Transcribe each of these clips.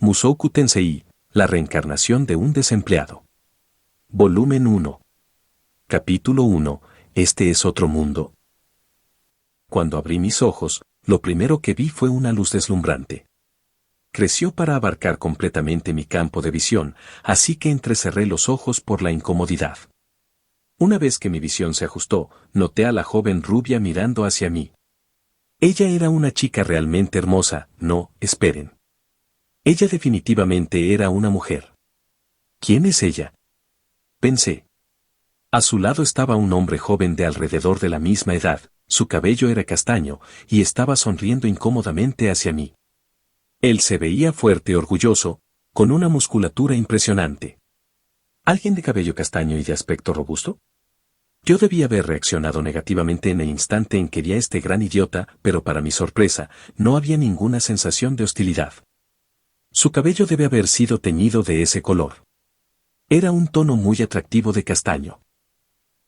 Mushoku Tensei, la reencarnación de un desempleado. Volumen 1. Capítulo 1. Este es otro mundo. Cuando abrí mis ojos, lo primero que vi fue una luz deslumbrante. Creció para abarcar completamente mi campo de visión, así que entrecerré los ojos por la incomodidad. Una vez que mi visión se ajustó, noté a la joven rubia mirando hacia mí. Ella era una chica realmente hermosa, no, esperen. Ella definitivamente era una mujer. ¿Quién es ella? Pensé. A su lado estaba un hombre joven de alrededor de la misma edad, su cabello era castaño, y estaba sonriendo incómodamente hacia mí. Él se veía fuerte y orgulloso, con una musculatura impresionante. ¿Alguien de cabello castaño y de aspecto robusto? Yo debía haber reaccionado negativamente en el instante en que vi a este gran idiota, pero para mi sorpresa, no había ninguna sensación de hostilidad. Su cabello debe haber sido teñido de ese color. Era un tono muy atractivo de castaño.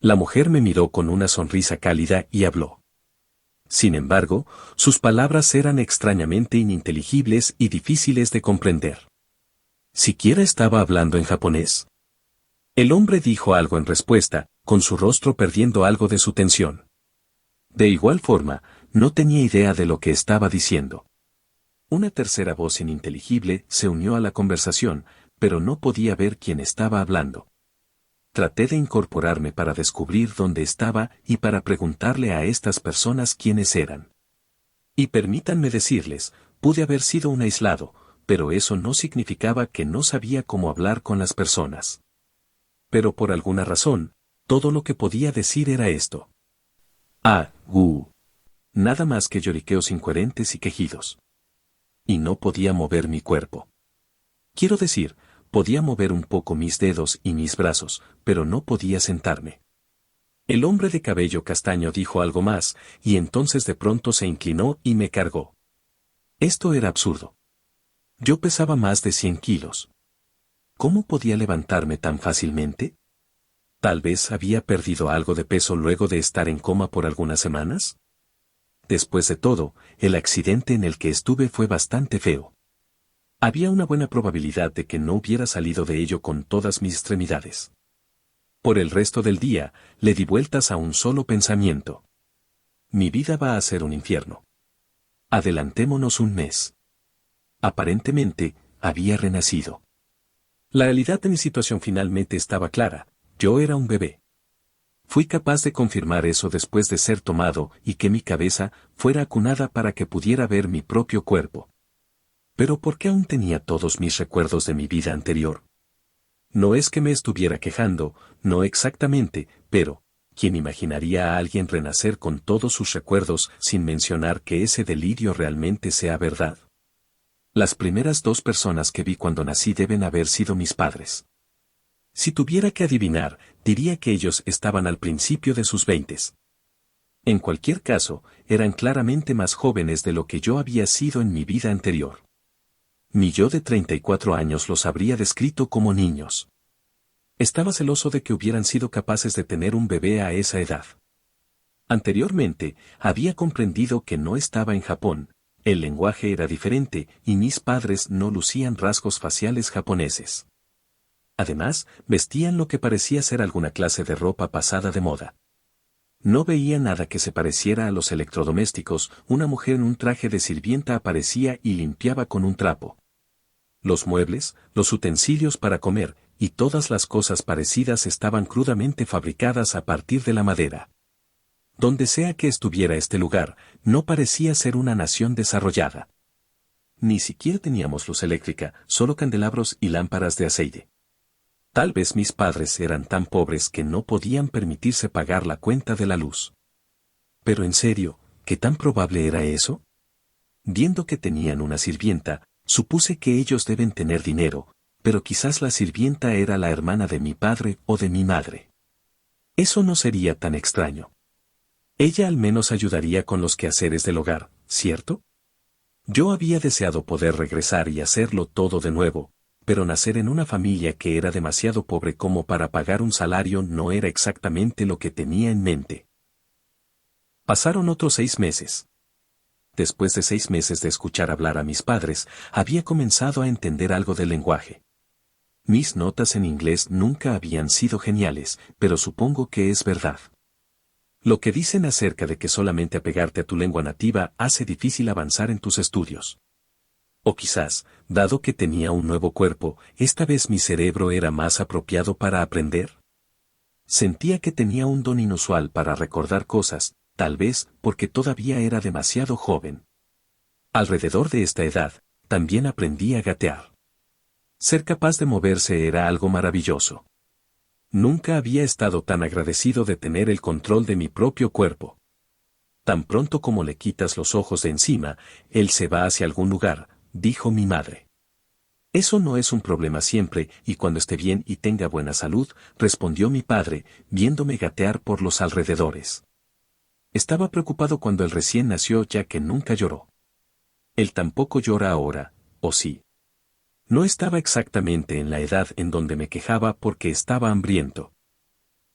La mujer me miró con una sonrisa cálida y habló. Sin embargo, sus palabras eran extrañamente ininteligibles y difíciles de comprender. ¿Siquiera estaba hablando en japonés? El hombre dijo algo en respuesta, con su rostro perdiendo algo de su tensión. De igual forma, no tenía idea de lo que estaba diciendo. Una tercera voz ininteligible se unió a la conversación, pero no podía ver quién estaba hablando. Traté de incorporarme para descubrir dónde estaba y para preguntarle a estas personas quiénes eran. Y permítanme decirles, pude haber sido un aislado, pero eso no significaba que no sabía cómo hablar con las personas. Pero por alguna razón, todo lo que podía decir era esto. Nada más que lloriqueos incoherentes y quejidos. Y no podía mover mi cuerpo. Quiero decir, podía mover un poco mis dedos y mis brazos, pero no podía sentarme. El hombre de cabello castaño dijo algo más, y entonces de pronto se inclinó y me cargó. Esto era absurdo. Yo pesaba más de 100 kilos. ¿Cómo podía levantarme tan fácilmente? ¿Tal vez había perdido algo de peso luego de estar en coma por algunas semanas? Después de todo, el accidente en el que estuve fue bastante feo. Había una buena probabilidad de que no hubiera salido de ello con todas mis extremidades. Por el resto del día, le di vueltas a un solo pensamiento. Mi vida va a ser un infierno. Adelantémonos un mes. Aparentemente, había renacido. La realidad de mi situación finalmente estaba clara, yo era un bebé. Fui capaz de confirmar eso después de ser tomado y que mi cabeza fuera acunada para que pudiera ver mi propio cuerpo. Pero ¿por qué aún tenía todos mis recuerdos de mi vida anterior? No es que me estuviera quejando, no exactamente, pero, ¿quién imaginaría a alguien renacer con todos sus recuerdos sin mencionar que ese delirio realmente sea verdad? Las primeras dos personas que vi cuando nací deben haber sido mis padres. Si tuviera que adivinar, diría que ellos estaban al principio de sus 20s. En cualquier caso, eran claramente más jóvenes de lo que yo había sido en mi vida anterior. Mi yo de 34 años los habría descrito como niños. Estaba celoso de que hubieran sido capaces de tener un bebé a esa edad. Anteriormente, había comprendido que no estaba en Japón, el lenguaje era diferente y mis padres no lucían rasgos faciales japoneses. Además, vestían lo que parecía ser alguna clase de ropa pasada de moda. No veía nada que se pareciera a los electrodomésticos, una mujer en un traje de sirvienta aparecía y limpiaba con un trapo. Los muebles, los utensilios para comer, y todas las cosas parecidas estaban crudamente fabricadas a partir de la madera. Donde sea que estuviera este lugar, no parecía ser una nación desarrollada. Ni siquiera teníamos luz eléctrica, solo candelabros y lámparas de aceite. Tal vez mis padres eran tan pobres que no podían permitirse pagar la cuenta de la luz. Pero en serio, ¿qué tan probable era eso? Viendo que tenían una sirvienta, supuse que ellos deben tener dinero, pero quizás la sirvienta era la hermana de mi padre o de mi madre. Eso no sería tan extraño. Ella al menos ayudaría con los quehaceres del hogar, ¿cierto? Yo había deseado poder regresar y hacerlo todo de nuevo, pero nacer en una familia que era demasiado pobre como para pagar un salario no era exactamente lo que tenía en mente. Pasaron otros 6 meses. después de 6 meses de escuchar hablar a mis padres, había comenzado a entender algo del lenguaje. Mis notas en inglés nunca habían sido geniales, pero supongo que es verdad. Lo que dicen acerca de que solamente apegarte a tu lengua nativa hace difícil avanzar en tus estudios. O quizás, dado que tenía un nuevo cuerpo, esta vez mi cerebro era más apropiado para aprender. Sentía que tenía un don inusual para recordar cosas, tal vez porque todavía era demasiado joven. Alrededor de esta edad, también aprendí a gatear. Ser capaz de moverse era algo maravilloso. Nunca había estado tan agradecido de tener el control de mi propio cuerpo. Tan pronto como le quitas los ojos de encima, él se va hacia algún lugar, dijo mi madre. Eso no es un problema siempre, y cuando esté bien y tenga buena salud, respondió mi padre, viéndome gatear por los alrededores. Estaba preocupado cuando él recién nació, ya que nunca lloró. Él tampoco llora ahora, ¿o sí? No estaba exactamente en la edad en donde me quejaba porque estaba hambriento.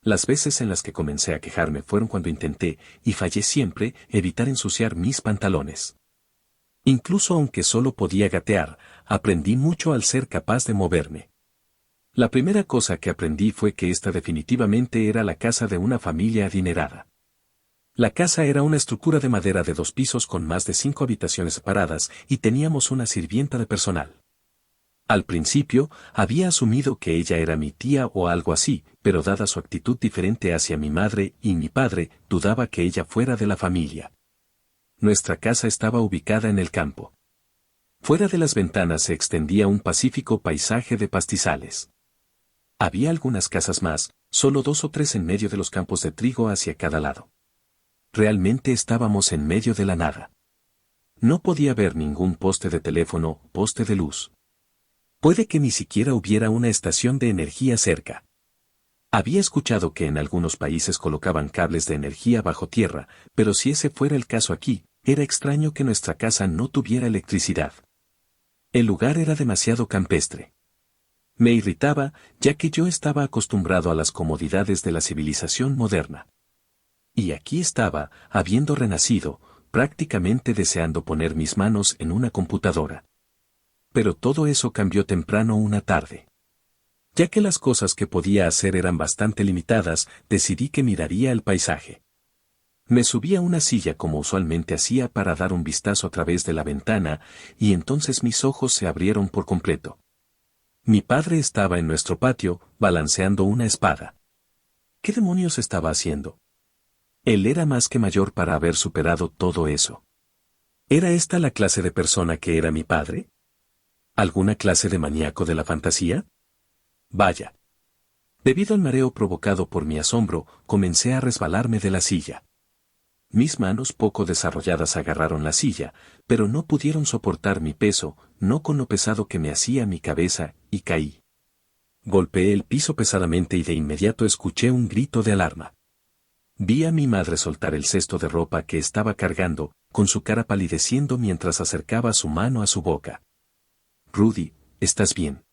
Las veces en las que comencé a quejarme fueron cuando intenté, y fallé siempre, evitar ensuciar mis pantalones. Incluso aunque solo podía gatear, aprendí mucho al ser capaz de moverme. La primera cosa que aprendí fue que esta definitivamente era la casa de una familia adinerada. La casa era una estructura de madera de 2 pisos con más de 5 habitaciones separadas y teníamos una sirvienta de personal. Al principio, había asumido que ella era mi tía o algo así, pero dada su actitud diferente hacia mi madre y mi padre, dudaba que ella fuera de la familia. Nuestra casa estaba ubicada en el campo. Fuera de las ventanas se extendía un pacífico paisaje de pastizales. Había algunas casas más, solo 2 o 3 en medio de los campos de trigo hacia cada lado. Realmente estábamos en medio de la nada. No podía ver ningún poste de teléfono, poste de luz. Puede que ni siquiera hubiera una estación de energía cerca. Había escuchado que en algunos países colocaban cables de energía bajo tierra, pero si ese fuera el caso aquí, era extraño que nuestra casa no tuviera electricidad. El lugar era demasiado campestre. Me irritaba, ya que yo estaba acostumbrado a las comodidades de la civilización moderna. Y aquí estaba, habiendo renacido, prácticamente deseando poner mis manos en una computadora. Pero todo eso cambió temprano una tarde. Ya que las cosas que podía hacer eran bastante limitadas, decidí que miraría el paisaje. Me subí a una silla como usualmente hacía para dar un vistazo a través de la ventana, y entonces mis ojos se abrieron por completo. Mi padre estaba en nuestro patio, balanceando una espada. ¿Qué demonios estaba haciendo? Él era más que mayor para haber superado todo eso. ¿Era esta la clase de persona que era mi padre? ¿Alguna clase de maníaco de la fantasía? Vaya. Debido al mareo provocado por mi asombro, comencé a resbalarme de la silla. Mis manos poco desarrolladas agarraron la silla, pero no pudieron soportar mi peso, no con lo pesado que me hacía mi cabeza, y caí. Golpeé el piso pesadamente y de inmediato escuché un grito de alarma. Vi a mi madre soltar el cesto de ropa que estaba cargando, con su cara palideciendo mientras acercaba su mano a su boca. Rudy, ¿estás bien?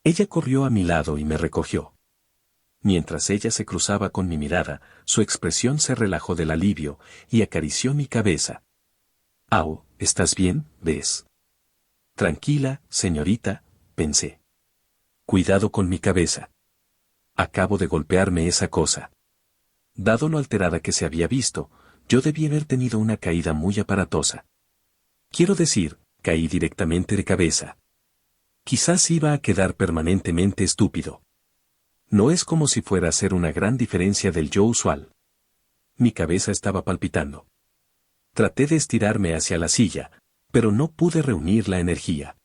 Ella corrió a mi lado y me recogió. Mientras ella se cruzaba con mi mirada, su expresión se relajó del alivio, y acarició mi cabeza. Au, ¿estás bien, ves? Tranquila, señorita, pensé. Cuidado con mi cabeza. Acabo de golpearme esa cosa. Dado lo alterada que se había visto, yo debí haber tenido una caída muy aparatosa. Quiero decir, caí directamente de cabeza. Quizás iba a quedar permanentemente estúpido. No es como si fuera a ser una gran diferencia del yo usual. Mi cabeza estaba palpitando. Traté de estirarme hacia la silla, pero no pude reunir la energía.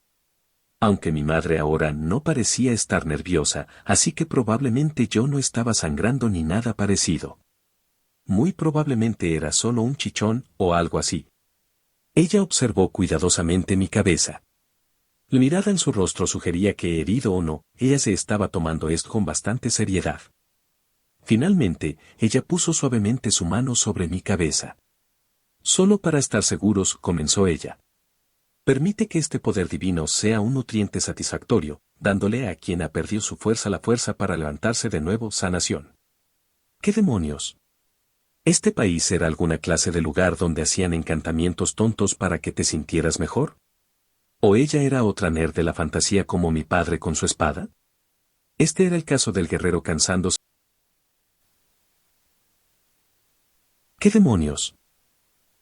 Aunque mi madre ahora no parecía estar nerviosa, así que probablemente yo no estaba sangrando ni nada parecido. Muy probablemente era solo un chichón o algo así. Ella observó cuidadosamente mi cabeza. La mirada en su rostro sugería que, herido o no, ella se estaba tomando esto con bastante seriedad. Finalmente, ella puso suavemente su mano sobre mi cabeza. Solo para estar seguros, comenzó ella. Permite que este poder divino sea un nutriente satisfactorio, dándole a quien ha perdido su fuerza la fuerza para levantarse de nuevo, sanación. ¿Qué demonios? ¿Este país era alguna clase de lugar donde hacían encantamientos tontos para que te sintieras mejor? ¿O ella era otra nerd de la fantasía como mi padre con su espada? Este era el caso del guerrero cansándose. ¿Qué demonios?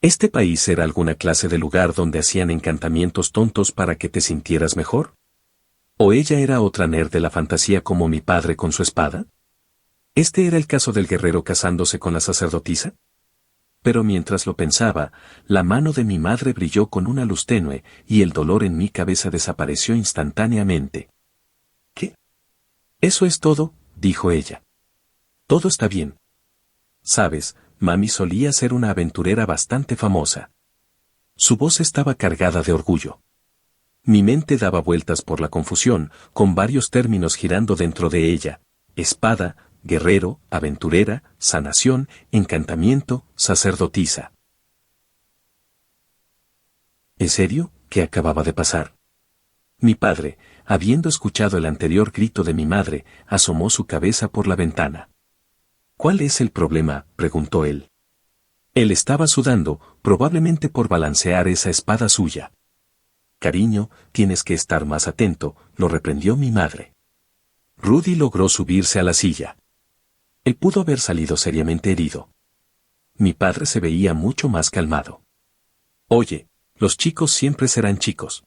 ¿Este país era alguna clase de lugar donde hacían encantamientos tontos para que te sintieras mejor? ¿O ella era otra nerd de la fantasía como mi padre con su espada? ¿Este era el caso del guerrero casándose con la sacerdotisa? Pero mientras lo pensaba, la mano de mi madre brilló con una luz tenue y el dolor en mi cabeza desapareció instantáneamente. ¿Qué? Eso es todo, dijo ella. Todo está bien. Sabes, mami solía ser una aventurera bastante famosa. Su voz estaba cargada de orgullo. Mi mente daba vueltas por la confusión, con varios términos girando dentro de ella: espada, guerrero, aventurera, sanación, encantamiento, sacerdotisa. ¿En serio? ¿Qué acababa de pasar? Mi padre, habiendo escuchado el anterior grito de mi madre, asomó su cabeza por la ventana. ¿Cuál es el problema?, preguntó él. Él estaba sudando, probablemente por balancear esa espada suya. Cariño, tienes que estar más atento, lo reprendió mi madre. Rudy logró subirse a la silla. Él pudo haber salido seriamente herido. Mi padre se veía mucho más calmado. Oye, los chicos siempre serán chicos.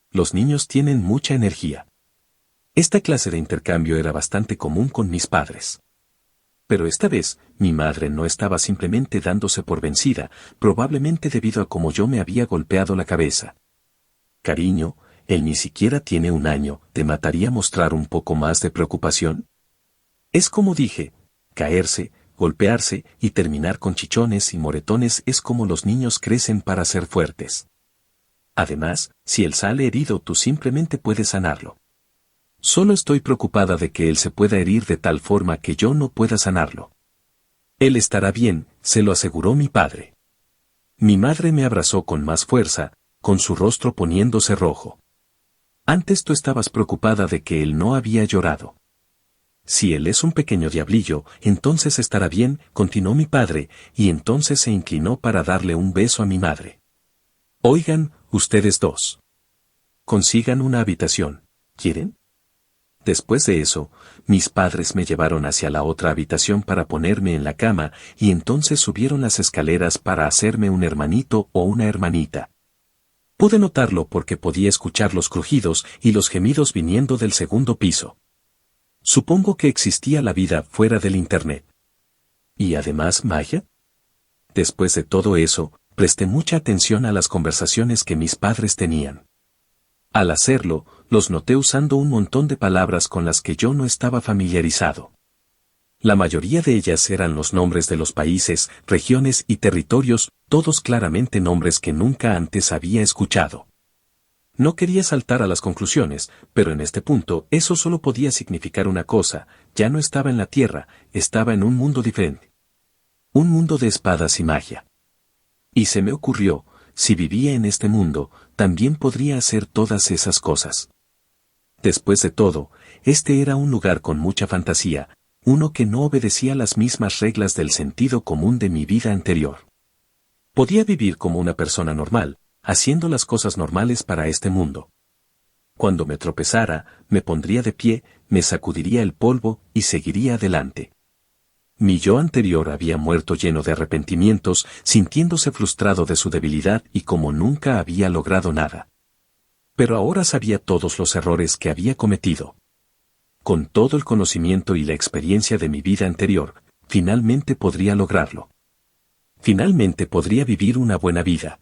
Los niños tienen mucha energía. Esta clase de intercambio era bastante común con mis padres. Pero esta vez, mi madre no estaba simplemente dándose por vencida, probablemente debido a cómo yo me había golpeado la cabeza. Cariño, él ni siquiera tiene 1 año, ¿te mataría mostrar un poco más de preocupación? Es como dije, caerse, golpearse y terminar con chichones y moretones es como los niños crecen para ser fuertes. Además, si él sale herido, tú simplemente puedes sanarlo. Solo estoy preocupada de que él se pueda herir de tal forma que yo no pueda sanarlo. Él estará bien, se lo aseguró mi padre. Mi madre me abrazó con más fuerza, con su rostro poniéndose rojo. Antes tú estabas preocupada de que él no había llorado. Si él es un pequeño diablillo, entonces estará bien, continuó mi padre, y entonces se inclinó para darle un beso a mi madre. Oigan, ustedes dos. Consigan una habitación, ¿quieren? Después de eso, mis padres me llevaron hacia la otra habitación para ponerme en la cama, y entonces subieron las escaleras para hacerme un hermanito o una hermanita. Pude notarlo porque podía escuchar los crujidos y los gemidos viniendo del segundo piso. Supongo que existía la vida fuera del Internet. ¿Y además magia? Después de todo eso, presté mucha atención a las conversaciones que mis padres tenían. Al hacerlo, los noté usando un montón de palabras con las que yo no estaba familiarizado. La mayoría de ellas eran los nombres de los países, regiones y territorios, todos claramente nombres que nunca antes había escuchado. No quería saltar a las conclusiones, pero en este punto eso solo podía significar una cosa: ya no estaba en la Tierra, estaba en un mundo diferente. Un mundo de espadas y magia. Y se me ocurrió, si vivía en este mundo, también podría hacer todas esas cosas. Después de todo, este era un lugar con mucha fantasía, uno que no obedecía las mismas reglas del sentido común de mi vida anterior. Podía vivir como una persona normal, haciendo las cosas normales para este mundo. Cuando me tropezara, me pondría de pie, me sacudiría el polvo y seguiría adelante. Mi yo anterior había muerto lleno de arrepentimientos, sintiéndose frustrado de su debilidad y como nunca había logrado nada. Pero ahora sabía todos los errores que había cometido. Con todo el conocimiento y la experiencia de mi vida anterior, finalmente podría lograrlo. Finalmente podría vivir una buena vida.